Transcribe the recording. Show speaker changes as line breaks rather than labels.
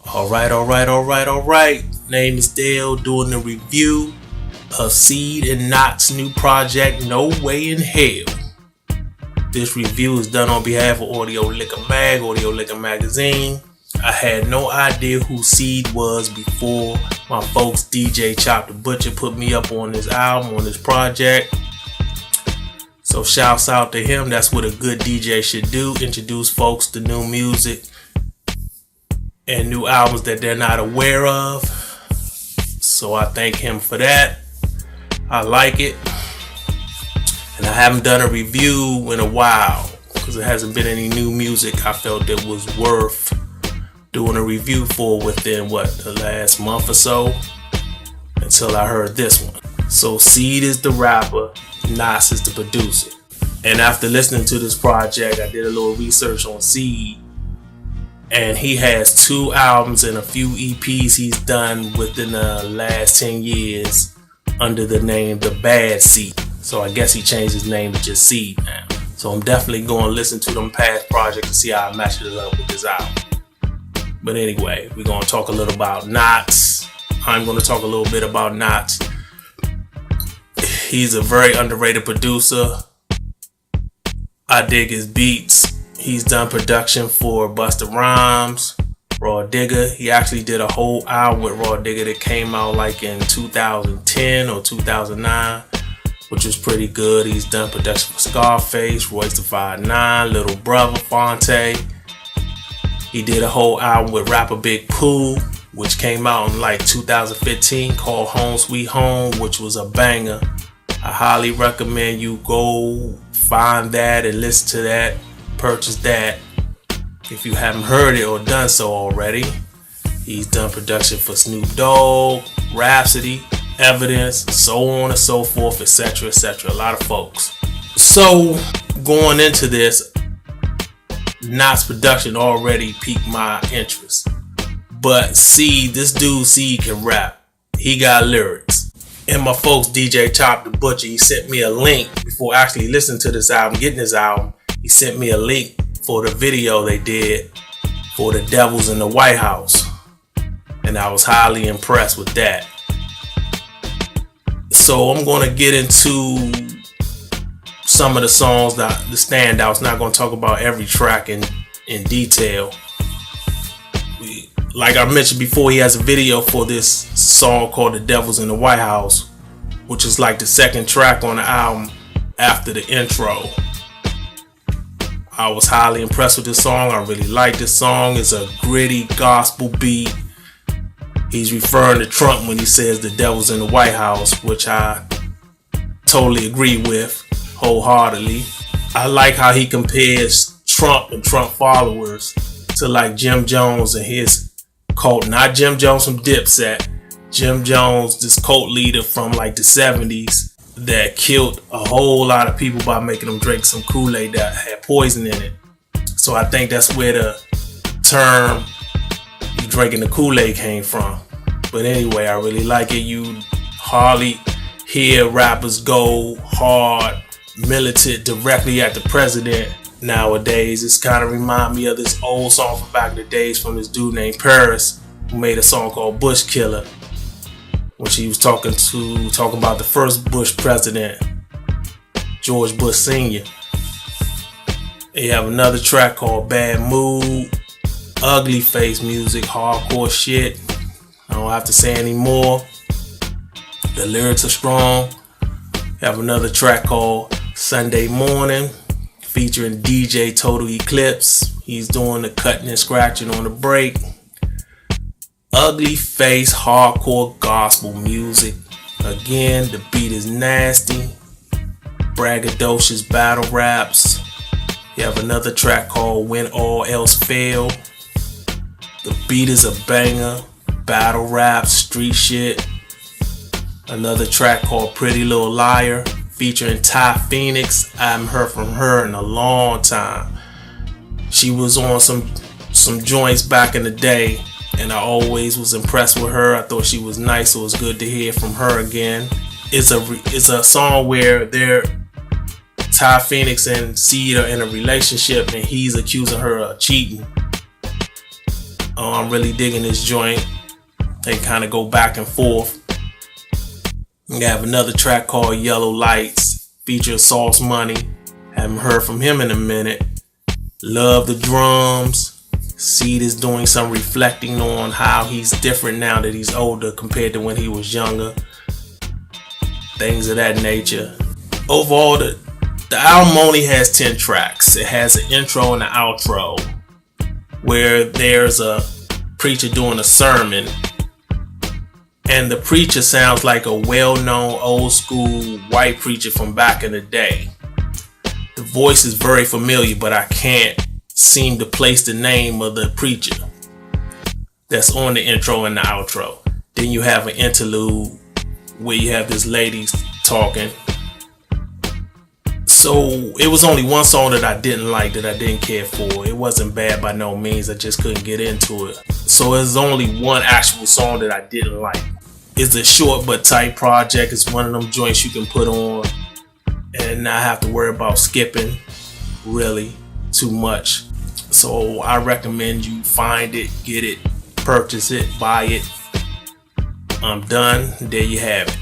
Alright. Name is Dale, doing a review of Seed and NOTTZ new project, No Way in Hell. This review is done on behalf of Audio Liquor Magazine. I had no idea who Seed was before my folks DJ Chop the Butcher put me up on this album, on this project. So shouts out to him. That's what a good DJ should do, introduce folks to new music and new albums that they're not aware of. So I thank him for that. I like it. And I haven't done a review in a while because there hasn't been any new music I felt that was worth doing a review for within the last month or so, until I heard this one. So Seed is the rapper, NOTTZ is the producer. And after listening to this project, I did a little research on Seed. And he has 2 albums and a few EPs he's done within the last 10 years under the name The Bad Seed. So I guess he changed his name to just Seed now. So I'm definitely going to listen to them past projects to see how I match it up with this album. But anyway, we're going to talk a little about NOTTZ. I'm going to talk a little bit about NOTTZ. He's a very underrated producer. I dig his beats. He's done production for Busta Rhymes, Raw Digger. He actually did a whole album with Raw Digger that came out like in 2010 or 2009, which was pretty good. He's done production for Scarface, Royce da 5'9", Little Brother, Fonte. He did a whole album with rapper Big Pooh, which came out in like 2015, called Home Sweet Home, which was a banger. I highly recommend you go find that and listen to that. Purchase that if you haven't heard it or done so already. He's done production for Snoop Dogg, Rhapsody, Evidence, so on and so forth, etc., etc. A lot of folks. So going into this, NOTTZ production already piqued my interest. But this dude Seed can rap. He got lyrics. And my folks DJ Chop the Butcher, he sent me a link before actually listening to this album, getting this album. He sent me a link for the video they did for the Devils in the White House. And I was highly impressed with that. So I'm going to get into some of the songs, the standouts. Not going to talk about every track in detail. Like I mentioned before, he has a video for this song called The Devils in the White House, which is like the second track on the album after the intro. I was highly impressed with this song. I really like this song. It's a gritty gospel beat. He's referring to Trump when he says the devil's in the White House, which I totally agree with wholeheartedly. I like how he compares Trump and Trump followers to like Jim Jones and his cult. Not Jim Jones from Dipset. Jim Jones, this cult leader from like the 70s. That killed a whole lot of people by making them drink some Kool-Aid that had poison in it. So I think that's where the term "you drinking the Kool-Aid" came from. But anyway, I really like it. You hardly hear rappers go hard, militant directly at the president nowadays. It's kind of remind me of this old song from back in the days from this dude named Paris, who made a song called Bush Killer, which he was talking about the first Bush president, George Bush Sr. You have another track called Bad Mood, ugly face music, hardcore shit. I don't have to say any more. The lyrics are strong. You have another track called Sunday Morning, featuring DJ Total Eclipse. He's doing the cutting and scratching on the break. Ugly face, hardcore gospel music. Again, the beat is nasty. Braggadocious battle raps. You have another track called When All Else Fail. The beat is a banger. Battle rap, street shit. Another track called Pretty Little Liar, featuring Ty Phoenix. I haven't heard from her in a long time. She was on some joints back in the day, and I always was impressed with her. I thought she was nice, so it was good to hear from her again. It's a song where Ty Phoenix and Seed are in a relationship, and he's accusing her of cheating. I'm really digging this joint. They kind of go back and forth. We have another track called Yellow Lights, features Sauce Money. Haven't heard from him in a minute. Love the drums. Seed is doing some reflecting on how he's different now that he's older compared to when he was younger. Things of that nature. Overall, the album only has 10 tracks. It has an intro and an outro where there's a preacher doing a sermon, and the preacher sounds like a well-known old school white preacher from back in the day. The voice is very familiar, but I can't seem to place the name of the preacher that's on the intro and the outro. Then you have an interlude where you have this lady talking. So it was only one song that I didn't like, that I didn't care for. It wasn't bad by no means, I just couldn't get into it. So there's only one actual song that I didn't like. It's a short but tight project. It's one of them joints you can put on and not have to worry about skipping really too much. So I recommend you find it, get it, purchase it, buy it. I'm done. There you have it.